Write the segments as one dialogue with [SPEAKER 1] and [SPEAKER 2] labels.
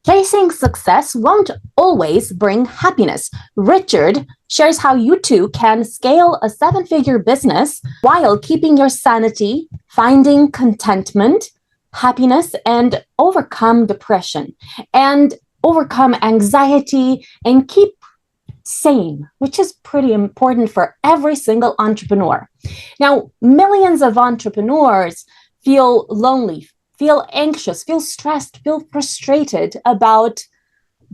[SPEAKER 1] Chasing success won't always bring happiness. Richard shares how you too can scale a seven-figure business while keeping your sanity, finding contentment, happiness, and overcome depression, and overcome anxiety, and keep sane, which is pretty important for every single entrepreneur. Now, millions of entrepreneurs feel lonely, feel anxious, feel stressed, feel frustrated about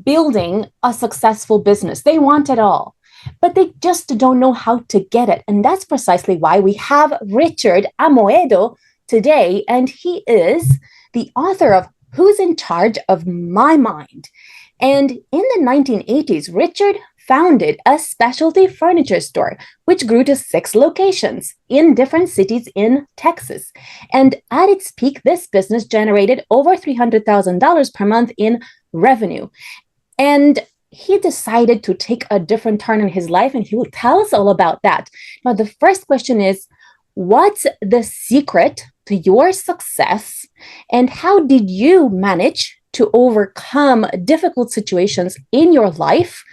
[SPEAKER 1] building a successful business. They want it all, but they just don't know how to get it. And that's precisely why we have Richard Amoedo today. And he is the author of Who's in Charge of My Mind? And in the 1980s, Richard founded a specialty furniture store, which grew to 6 locations in different cities in Texas. And at its peak, this business generated over $300,000 per month in revenue. And he decided to take a different turn in his life, and he will tell us all about that. Now, the first question is, what's the secret to your success, and how did you manage to overcome difficult situations in your life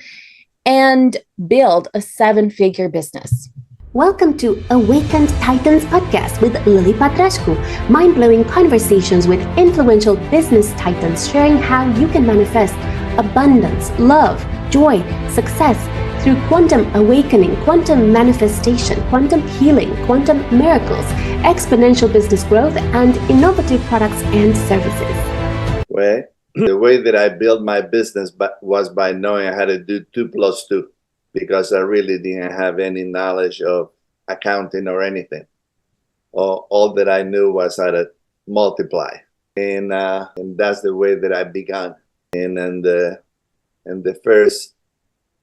[SPEAKER 1] and build a 7-figure business? Welcome to Awakened Titans podcast with Lily Patrascu, mind-blowing conversations with influential business titans sharing how you can manifest abundance, love, joy, success through quantum awakening, quantum manifestation, quantum healing, quantum miracles, exponential business growth, and innovative products and services.
[SPEAKER 2] Well, the way that I built my business was by knowing how to do 2 + 2, because I really didn't have any knowledge of accounting or anything. All that I knew was how to multiply, and that's the way that I began. And in the first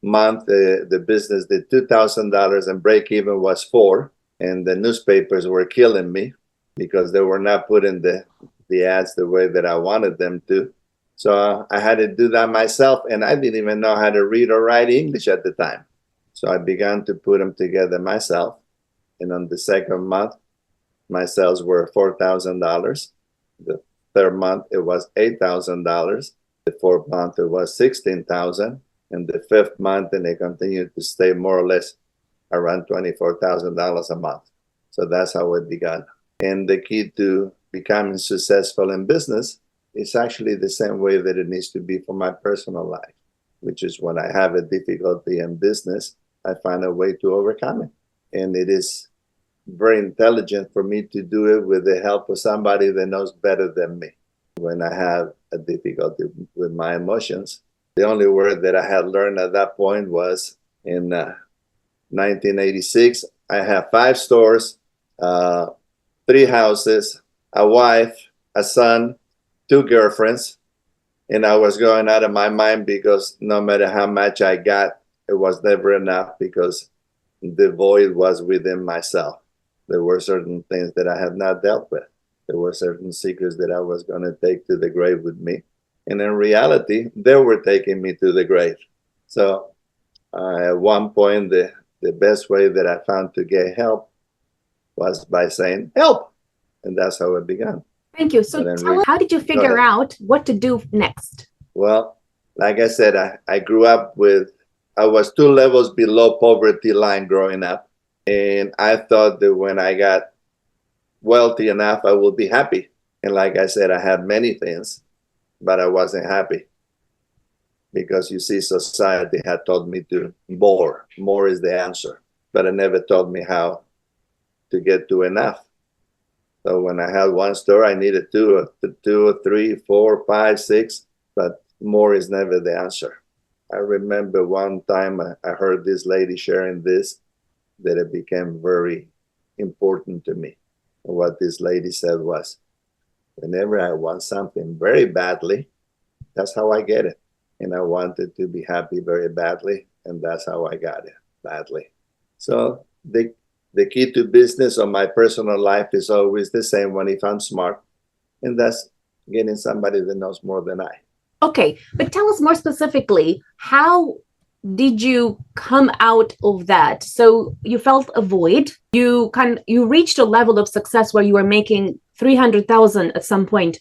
[SPEAKER 2] month, the business did $2,000 and break even was $4,000, and the newspapers were killing me because they were not putting the ads the way that I wanted them to. So I had to do that myself, and I didn't even know how to read or write English at the time. So I began to put them together myself, and on the second month, my sales were $4,000. The third month, it was $8,000. The fourth month, it was $16,000. And the fifth month, and they continued to stay more or less around $24,000 a month. So that's how it began. And the key to becoming successful in business is actually the same way that it needs to be for my personal life, which is when I have a difficulty in business, I find a way to overcome it. And it is very intelligent for me to do it with the help of somebody that knows better than me. When I have a difficulty with my emotions, the only word that I had learned at that point was in 1986, I have 5 stores, 3 houses, a wife, a son, 2 girlfriends, and I was going out of my mind because no matter how much I got, it was never enough because the void was within myself. There were certain things that I had not dealt with. There were certain secrets that I was going to take to the grave with me. And in reality, they were taking me to the grave. So at one point, the best way that I found to get help was by saying, help. And that's how it began.
[SPEAKER 1] Thank you. So tell us, how did you figure out what to do next?
[SPEAKER 2] Well, like I said, I grew up I was 2 levels below poverty line growing up. And I thought that when I got wealthy enough, I would be happy. And like I said, I had many things, but I wasn't happy. Because you see, society had taught me to more. More is the answer. But it never taught me how to get to enough. So when I had 1 store, I needed 2 or 3, 4, 5, 6, but more is never the answer. I remember one time I heard this lady sharing this, that it became very important to me. What this lady said was, whenever I want something very badly, that's how I get it. And I wanted to be happy very badly, and that's how I got it, badly. So the key to business or my personal life is always the same one if I'm smart, and that's getting somebody that knows more than I.
[SPEAKER 1] Okay, but tell us more specifically, how did you come out of that? So you felt a void. You reached a level of success where you were making $300,000 at some point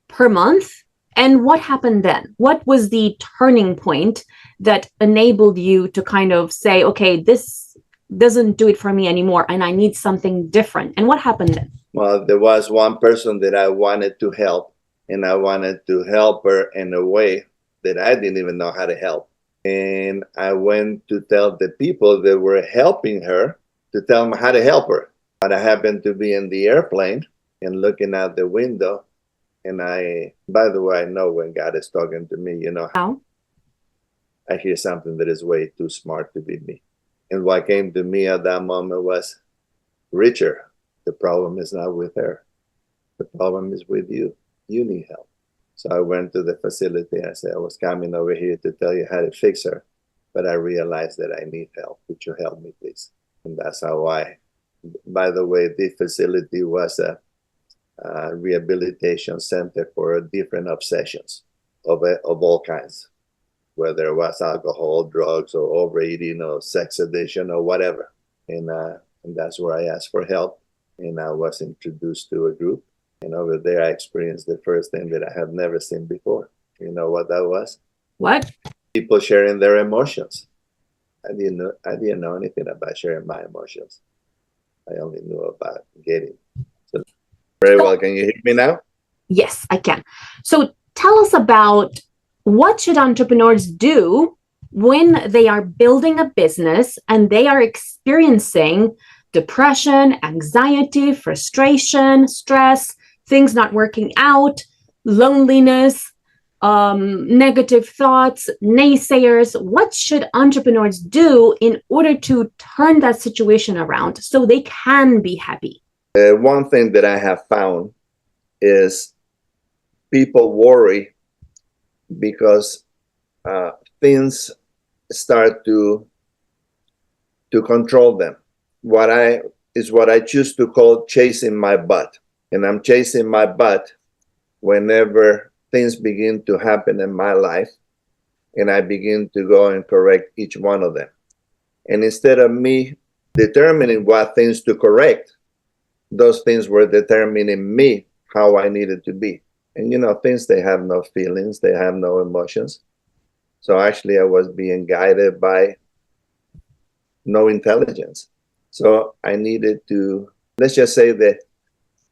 [SPEAKER 1] per month, And what happened then? What was the turning point that enabled you to kind of say, okay, this doesn't do it for me anymore and I need something different? And what happened then?
[SPEAKER 2] Well, there was one person that I wanted to help, and I wanted to help her in a way that I didn't even know how to help. And I went to tell the people that were helping her to tell them how to help her. But I happened to be in the airplane and looking out the window. And by the way, I know when God is talking to me,
[SPEAKER 1] How?
[SPEAKER 2] I hear something that is way too smart to be me. And what came to me at that moment was, Richard, the problem is not with her. The problem is with you. You need help. So I went to the facility. I said, I was coming over here to tell you how to fix her, but I realized that I need help. Would you help me, please? And that's how by the way, the facility was a rehabilitation center for different obsessions of all kinds, whether it was alcohol, drugs, or overeating, or sex addiction, or whatever. And that's where I asked for help. And I was introduced to a group. And over there, I experienced the first thing that I have never seen before. You know what that was?
[SPEAKER 1] What?
[SPEAKER 2] People sharing their emotions. I didn't know anything about sharing my emotions. I only knew about getting. So very well. Can you hear me now?
[SPEAKER 1] Yes, I can. So tell us about what should entrepreneurs do when they are building a business and they are experiencing depression, anxiety, frustration, stress, things not working out, loneliness, negative thoughts, naysayers. What should entrepreneurs do in order to turn that situation around so they can be happy?
[SPEAKER 2] One thing that I have found is people worry because things start to control them. What I choose to call chasing my butt. And I'm chasing my butt whenever things begin to happen in my life and I begin to go and correct each one of them. And instead of me determining what things to correct, those things were determining me how I needed to be. And things, they have no feelings, they have no emotions. So actually I was being guided by no intelligence. So I needed to, let's just say that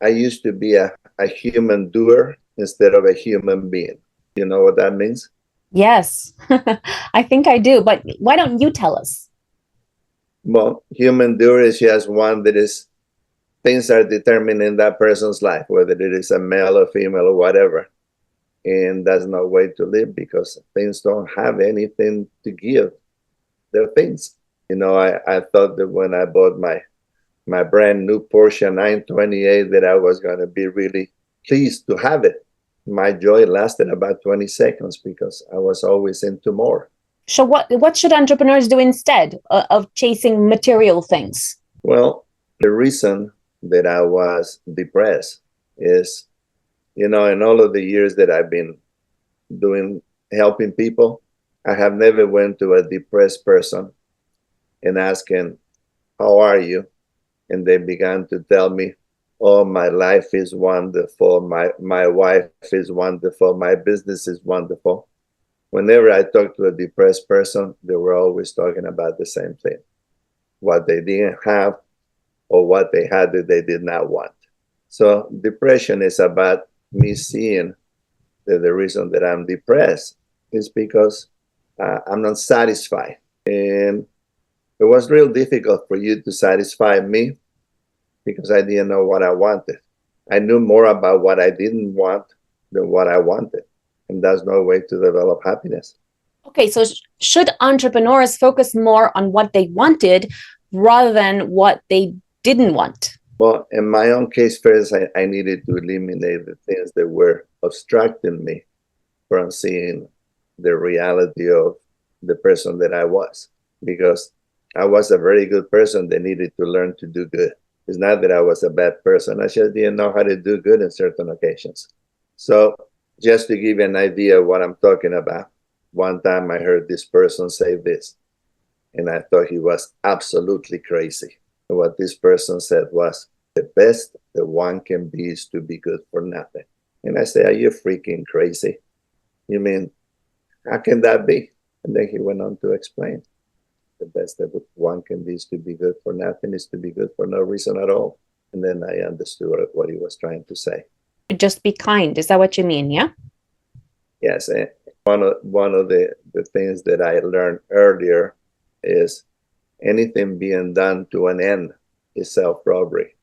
[SPEAKER 2] I used to be a human doer instead of a human being. You know what that means?
[SPEAKER 1] Yes, I think I do. But why don't you tell us?
[SPEAKER 2] Well, human doer is just one that is, things are determined in that person's life, whether it is a male or female or whatever. And that's no way to live because things don't have anything to give. They're things. I thought that when I bought my brand new Porsche 928 that I was going to be really pleased to have it. My joy lasted about 20 seconds because I was always into more.
[SPEAKER 1] So what should entrepreneurs do instead of chasing material things?
[SPEAKER 2] Well, the reason that I was depressed is, in all of the years that I've been helping people, I have never went to a depressed person and asking, how are you? And they began to tell me, oh, my life is wonderful. My wife is wonderful. My business is wonderful. Whenever I talked to a depressed person, they were always talking about the same thing. What they didn't have or what they had that they did not want. So depression is about me seeing that the reason that I'm depressed is because I'm not satisfied. And it was real difficult for you to satisfy me because I didn't know what I wanted. I knew more about what I didn't want than what I wanted. And that's no way to develop happiness.
[SPEAKER 1] Okay, so should entrepreneurs focus more on what they wanted rather than what they didn't want?
[SPEAKER 2] Well, in my own case, first, I needed to eliminate the things that were obstructing me from seeing the reality of the person that I was. Because I was a very good person that needed to learn to do good. It's not that I was a bad person. I just didn't know how to do good in certain occasions. So just to give you an idea of what I'm talking about, one time I heard this person say this, and I thought he was absolutely crazy. And what this person said was, the best that one can be is to be good for nothing. And I say, are you freaking crazy? You mean, how can that be? And then he went on to explain the best that one can be is to be good for nothing, is to be good for no reason at all. And then I understood what he was trying to say.
[SPEAKER 1] Just be kind. Is that what you mean? Yeah.
[SPEAKER 2] Yes, and one of the things that I learned earlier is anything being done to an end is self-robbery.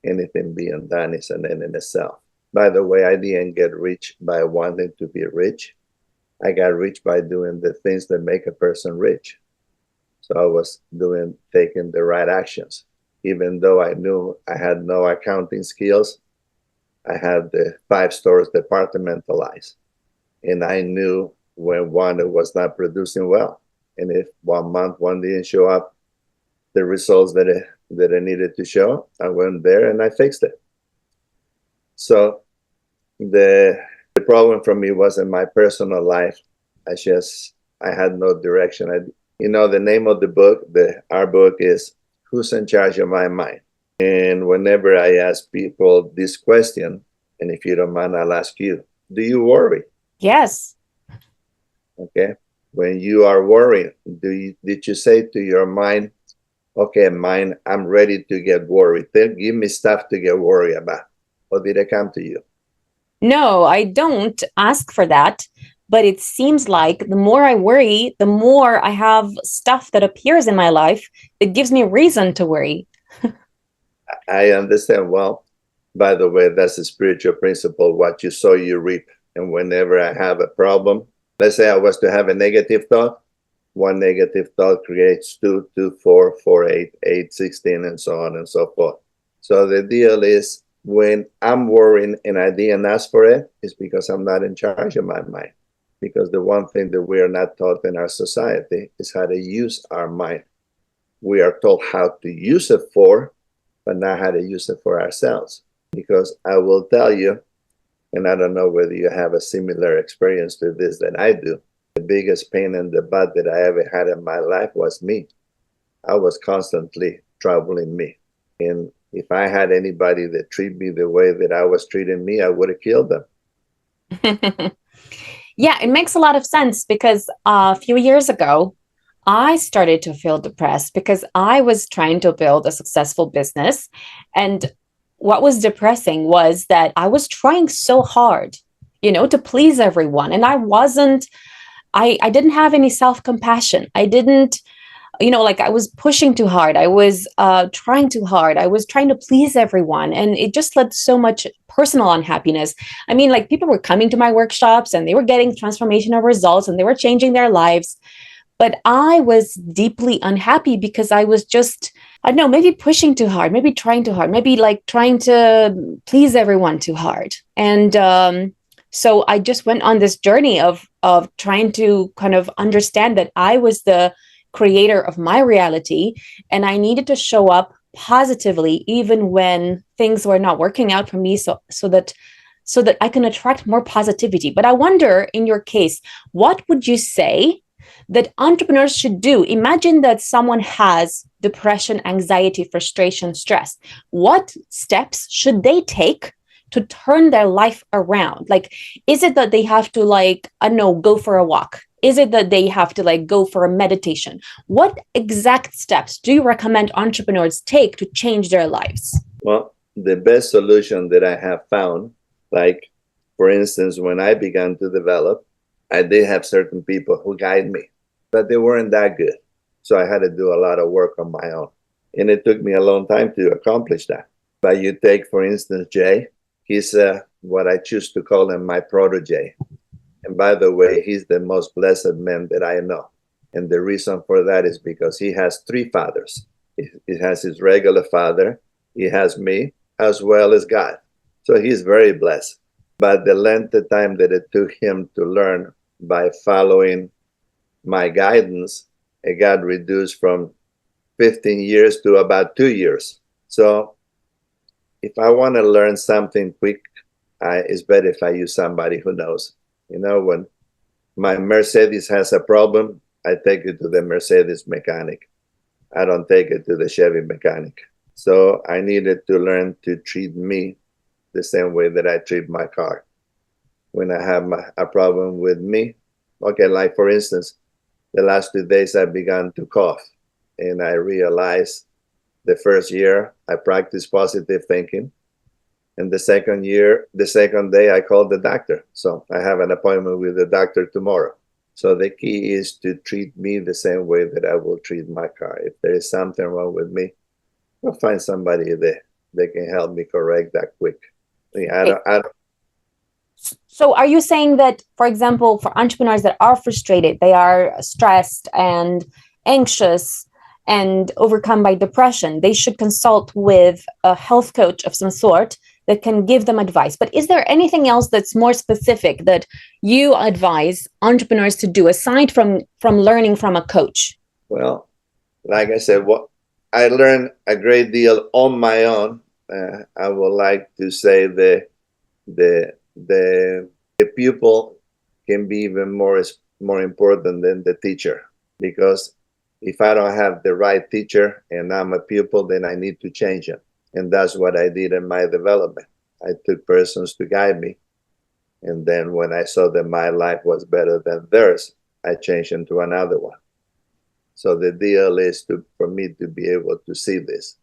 [SPEAKER 2] Anything being done is an end in itself. By the way, I didn't get rich by wanting to be rich. I got rich by doing the things that make a person rich. So I was taking the right actions. Even though I knew I had no accounting skills, I had the 5 stores departmentalized. And I knew when one was not producing well. And if 1 month one didn't show up the results that it needed to show, I went there and I fixed it. So the problem for me wasn't my personal life. I had no direction. The name of the book, our book is Who's in Charge of My Mind? And whenever I ask people this question, and if you don't mind, I'll ask you, do you worry?
[SPEAKER 1] Yes.
[SPEAKER 2] Okay. When you are worrying, did you say to your mind, okay, mind, I'm ready to get worried. Then give me stuff to get worried about. Or did it come to you?
[SPEAKER 1] No, I don't ask for that. But it seems like the more I worry, the more I have stuff that appears in my life that gives me reason to worry.
[SPEAKER 2] I understand. Well, by the way, that's a spiritual principle. What you sow, you reap. And whenever I have a problem, let's say I was to have a negative thought, one negative thought creates 2, 2, 4, 4, 8, 8, 16, and so on and so forth. So the deal is when I'm worrying and I didn't ask for it, it's because I'm not in charge of my mind. Because the one thing that we are not taught in our society is how to use our mind. We are told how to use it for, but not how to use it for ourselves. Because I will tell you, and I don't know whether you have a similar experience to this than I do, the biggest pain in the butt that I ever had in my life was me. I was constantly troubling me. And if I had anybody that treated me the way that I was treating me, I would have killed them.
[SPEAKER 1] Yeah, it makes a lot of sense because a few years ago, I started to feel depressed because I was trying to build a successful business. And what was depressing was that I was trying so hard, to please everyone. And I didn't have any self-compassion. I didn't, I was pushing too hard. I was trying too hard. I was trying to please everyone. And it just led to so much personal unhappiness. I mean, like people were coming to my workshops and they were getting transformational results and they were changing their lives. But I was deeply unhappy because I was just, I don't know, maybe pushing too hard, maybe trying too hard, maybe like trying to please everyone too hard. And so I just went on this journey of trying to kind of understand that I was the creator of my reality and I needed to show up positively even when things were not working out for me so that I can attract more positivity. But I wonder, in your case, what would you say that entrepreneurs should do? Imagine that someone has depression, anxiety, frustration, stress. What steps should they take to turn their life around? Like, is it that they have to go for a walk? Is it that they have to go for a meditation? What exact steps do you recommend entrepreneurs take to change their lives?
[SPEAKER 2] Well, the best solution that I have found, for instance, when I began to develop, I did have certain people who guide me, but they weren't that good. So I had to do a lot of work on my own. And it took me a long time to accomplish that. But you take, for instance, Jay, he's what I choose to call him my protege. And by the way, he's the most blessed man that I know. And the reason for that is because he has 3 fathers. He has his regular father, he has me, as well as God. So he's very blessed. But the length of time that it took him to learn by following my guidance, it got reduced from 15 years to about 2 years. So if I want to learn something quick, it's better if I use somebody who knows. When my Mercedes has a problem, I take it to the Mercedes mechanic. I don't take it to the Chevy mechanic. So I needed to learn to treat me the same way that I treat my car. when I have a problem with me. Okay, like for instance, the last 2 days I began to cough, and I realized the first year I practiced positive thinking, and the second day I called the doctor. So I have an appointment with the doctor tomorrow. So the key is to treat me the same way that I will treat my car. If there is something wrong with me, I'll find somebody there that can help me correct that quick. I don't,
[SPEAKER 1] So are you saying that, for example, for entrepreneurs that are frustrated, they are stressed and anxious and overcome by depression, they should consult with a health coach of some sort that can give them advice? But is there anything else that's more specific that you advise entrepreneurs to do aside from learning from a coach?
[SPEAKER 2] well, like I said, what I learned a great deal on my own. I would like to say the the pupil can be even more important than the teacher, because if I don't have the right teacher and I'm a pupil, then I need to change them, and that's what I did in my development. I took persons to guide me, and then when I saw that my life was better than theirs, I changed into another one. So the deal is for me to be able to see this.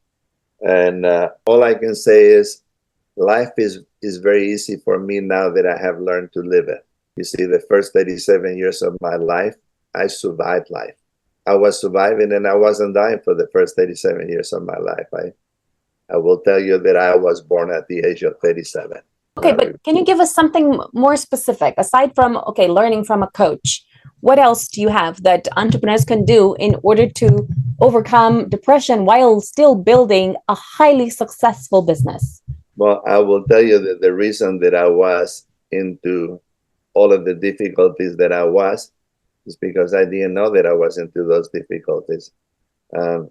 [SPEAKER 2] And all I can say is life is very easy for me now that I have learned to live it. You see, the first 37 years of my life, I survived life. I was surviving and I wasn't dying for the first 37 years of my life. I will tell you that I was born at the age of 37.
[SPEAKER 1] Okay, but can you give us something more specific aside from, okay, learning from a coach? What else do you have that entrepreneurs can do in order to overcome depression while still building a highly successful business?
[SPEAKER 2] Well, I will tell you that the reason that I was into all of the difficulties that I was is because I didn't know that I was into those difficulties. Um,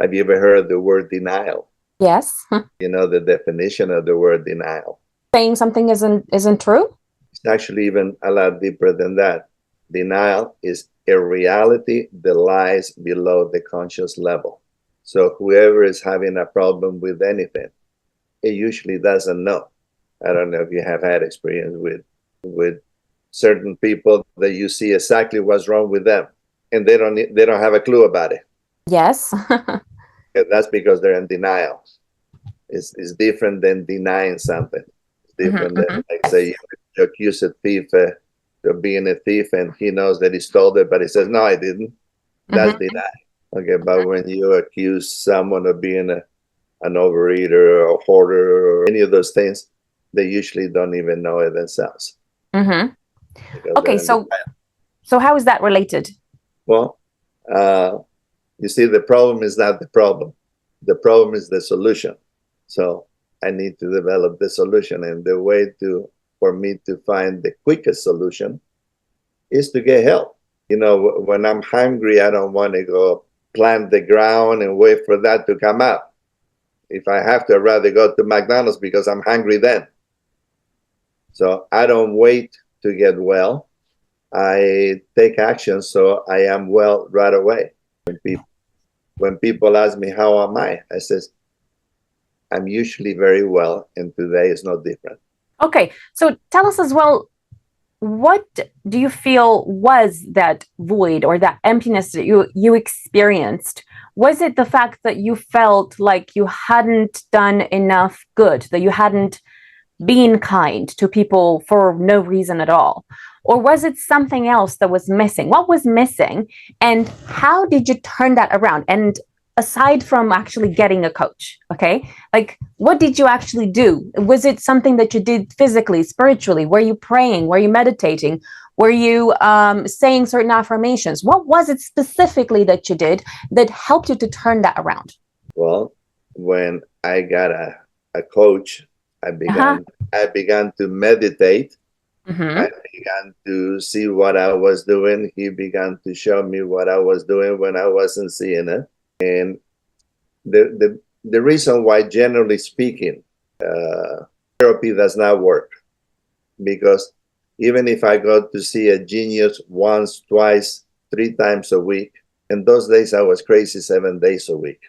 [SPEAKER 2] have you ever heard the word denial?
[SPEAKER 1] Yes.
[SPEAKER 2] You know the definition of the word denial.
[SPEAKER 1] Saying something isn't true?
[SPEAKER 2] It's actually even a lot deeper than that. Denial is a reality that lies below the conscious level. So whoever is having a problem with anything, it usually doesn't know. I don't know if you have had experience with certain people that you see exactly what's wrong with them, and they don't have a clue about it.
[SPEAKER 1] Yes.
[SPEAKER 2] That's because they're in denial. It's different than denying something. It's different than, like, say, you accuse a thief of being a thief, and he knows that he stole it, but he says, "No, I didn't." That's deny. Okay, but when you accuse someone of being an overeater or a hoarder or any of those things, they usually don't even know it themselves.
[SPEAKER 1] Okay, so how is that related?
[SPEAKER 2] Well, you see, the problem is not the problem. The problem is the solution. So I need to develop the solution, and the way for me to find the quickest solution is to get help. You know, when I'm hungry, I don't want to go plant the ground and wait for that to come up. If I have to, I'd rather go to McDonald's because I'm hungry then. So I don't wait to get well. I take action so I am well right away. When people ask me how am I says I'm usually very well, and today is no different.
[SPEAKER 1] Okay, so tell us as well, what do you feel was that void or that emptiness that you experienced? Was it the fact that you felt like you hadn't done enough good, that you hadn't been kind to people for no reason at all? Or was it something else that was missing? What was missing? And how did you turn that around? And aside from actually getting a coach, okay, like what did you actually do? Was it something that you did physically, spiritually? Were you praying? Were you meditating? Were you saying certain affirmations? What was it specifically that you did that helped you to turn that around?
[SPEAKER 2] Well, when I got a coach, I began to meditate. I began to see what I was doing. He began to show me what I was doing when I wasn't seeing it. And the reason why, generally speaking, therapy does not work, because even if I go to see a genius once, twice, 3 times a week, and those days I was crazy 7 days a week.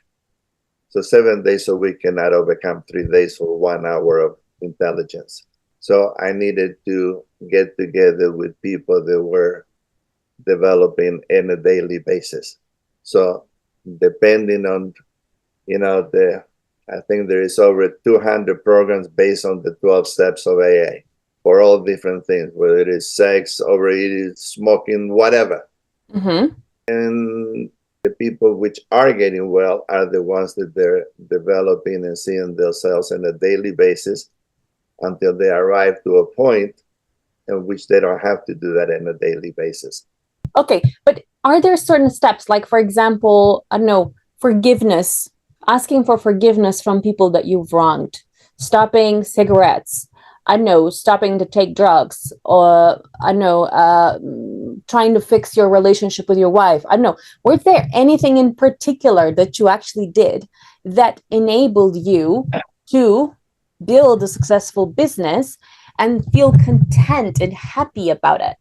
[SPEAKER 2] So 7 days a week cannot overcome 3 days for 1 hour of intelligence. So I needed to get together with people that were developing on a daily basis. So depending on, the I think there is over 200 programs based on the 12 steps of AA for all different things, whether it is sex, overeating, smoking, whatever.
[SPEAKER 1] Mm-hmm.
[SPEAKER 2] And the people which are getting well are the ones that they're developing and seeing themselves on a daily basis until they arrive to a point in which they don't have to do that on a daily basis.
[SPEAKER 1] Okay, but are there certain steps, like, for example, I don't know, forgiveness, asking for forgiveness from people that you've wronged, stopping cigarettes, I don't know, stopping to take drugs, or I don't know, trying to fix your relationship with your wife. I don't know. Was there anything in particular that you actually did that enabled you to build a successful business and feel content and happy about it?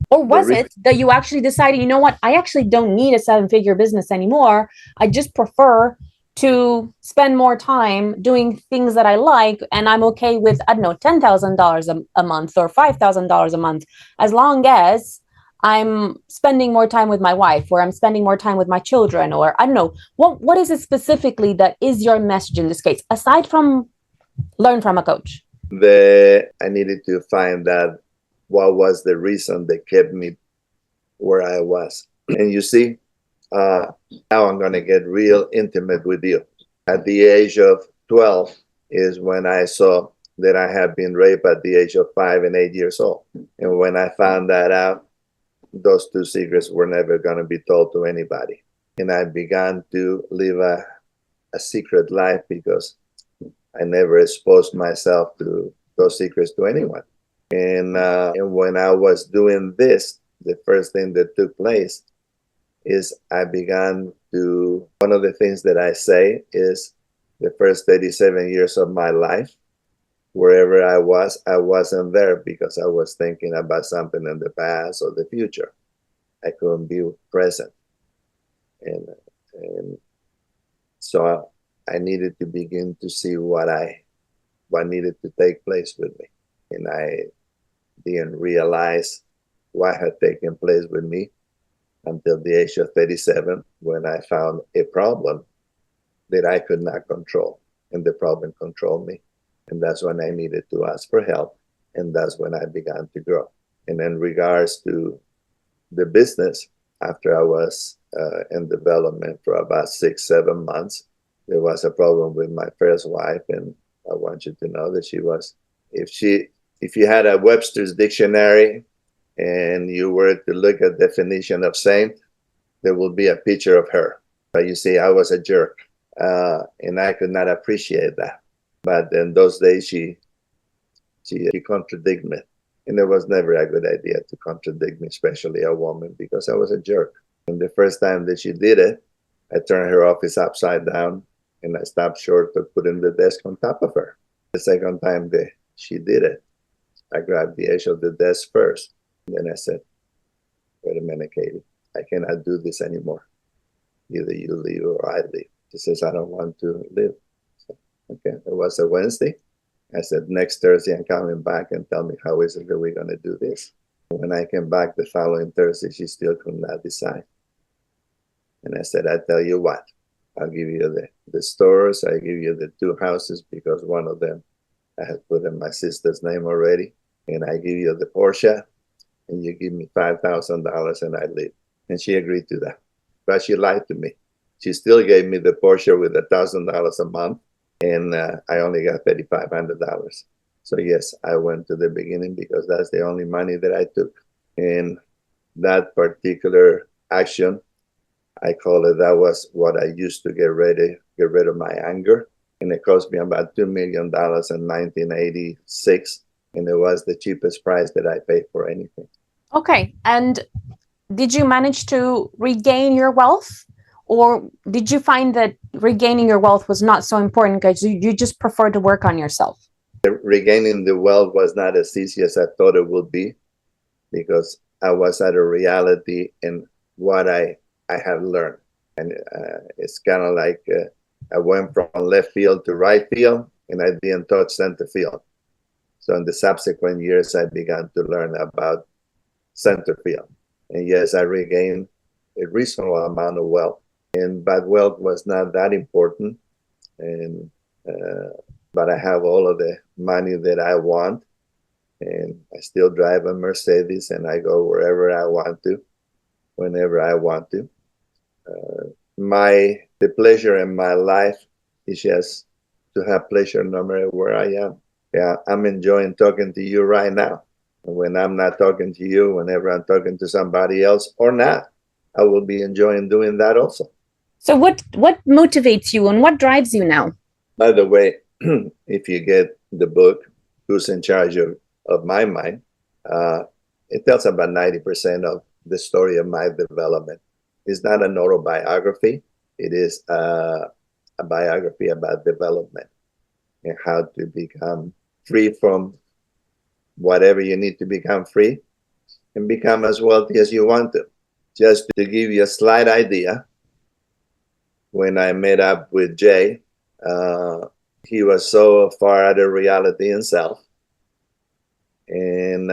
[SPEAKER 1] Or was it that you actually decided, you know what, I actually don't need a 7-figure business anymore. I just prefer to spend more time doing things that I like, and I'm okay with, I don't know, $10,000 a month or $5,000 a month, as long as I'm spending more time with my wife, or I'm spending more time with my children, or I don't know. What is it specifically that is your message in this case, aside from learn from a coach?
[SPEAKER 2] I needed to find out what was the reason that kept me where I was. And you see, now I'm going to get real intimate with you. At the age of 12 is when I saw that I had been raped at the age of 5 and 8 years old. And when I found that out, those two secrets were never going to be told to anybody. And I began to live a secret life because I never exposed myself to those secrets to anyone. And when I was doing this, the first thing that took place is I began to, one of the things that I say is the first 37 years of my life, wherever I wasn't there because I was thinking about something in the past or the future. I couldn't be present. And so I needed to begin to see what needed to take place with me. And I didn't realize what had taken place with me until the age of 37, when I found a problem that I could not control, and the problem controlled me. And that's when I needed to ask for help, and that's when I began to grow. And in regards to the business, after I was in development for about 6-7 months, there was a problem with my first wife, and I want you to know that she was, if you had a Webster's dictionary and you were to look at definition of saint, there will be a picture of her. But you see, I was a jerk, and I could not appreciate that. But in those days, she contradicted me, and it was never a good idea to contradict me, especially a woman, because I was a jerk. And the first time that she did it, I turned her office upside down, and I stopped short of putting the desk on top of her. The second time that she did it, I grabbed the edge of the desk first. And then I said, wait a minute, Katie, I cannot do this anymore. Either you leave or I leave. She says, I don't want to live. So, okay, it was a Wednesday. I said, next Thursday, I'm coming back and tell me how is it that we're going to do this. When I came back the following Thursday, she still could not decide. And I said, I tell you what, I'll give you the stores, I'll give you the 2 houses, because one of them I had put in my sister's name already. And I give you the Porsche, and you give me $5,000 and I leave. And she agreed to that. But she lied to me. She still gave me the Porsche with $1,000 a month, and I only got $3,500. So yes, I went to the beginning because that's the only money that I took. And that particular action, I call it, that was what I used to get rid of my anger. And it cost me about $2 million in 1986. And it was the cheapest price that I paid for anything.
[SPEAKER 1] Okay. And did you manage to regain your wealth? Or did you find that regaining your wealth was not so important because you just prefer to work on yourself?
[SPEAKER 2] Regaining the wealth was not as easy as I thought it would be, because I was at a reality in what I had learned. And it's kind of like I went from left field to right field, and I didn't touch center field. So in the subsequent years, I began to learn about center field. And yes, I regained a reasonable amount of wealth. But wealth was not that important. And but I have all of the money that I want. And I still drive a Mercedes, and I go wherever I want to, whenever I want to. The pleasure in my life is just to have pleasure no matter where I am. Yeah, I'm enjoying talking to you right now. And when I'm not talking to you, whenever I'm talking to somebody else or not, I will be enjoying doing that also.
[SPEAKER 1] So what motivates you and what drives you now?
[SPEAKER 2] By the way, if you get the book, Who's in Charge of My Mind, it tells about 90% of the story of my development. It's not an autobiography. It is a biography about development and how to become free from whatever you need to become free and become as wealthy as you want to. Just to give you a slight idea, when I met up with Jay, he was so far out of reality himself. And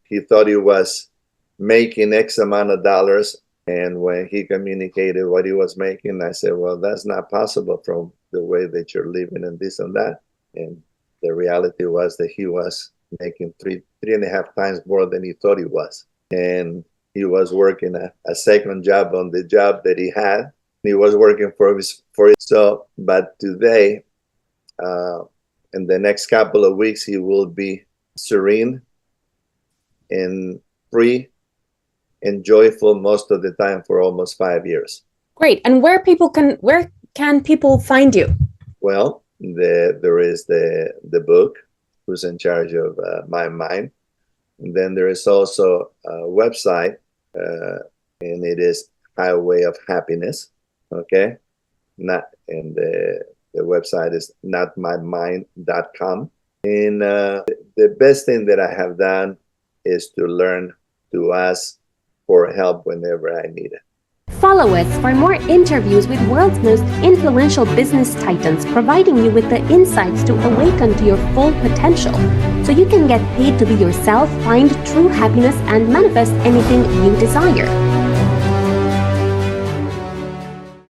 [SPEAKER 2] he thought he was making X amount of dollars. And when he communicated what he was making, I said, well, that's not possible from the way that you're living and this and that. And the reality was that he was making three and a half times more than he thought he was. And he was working a second job on the job that he had. He was working for his. So, but today, in the next couple of weeks, he will be serene and free and joyful most of the time for almost 5 years.
[SPEAKER 1] Great. And where can people find you?
[SPEAKER 2] Well, there is the book, Who's in Charge of My Mind. And then there is also a website, and it is Highway of Happiness. Okay, and the website is notmymind.com. And the best thing that I have done is to learn to ask for help whenever I need it.
[SPEAKER 1] Follow us for more interviews with world's most influential business titans, providing you with the insights to awaken to your full potential, so you can get paid to be yourself, find true happiness, and manifest anything you desire.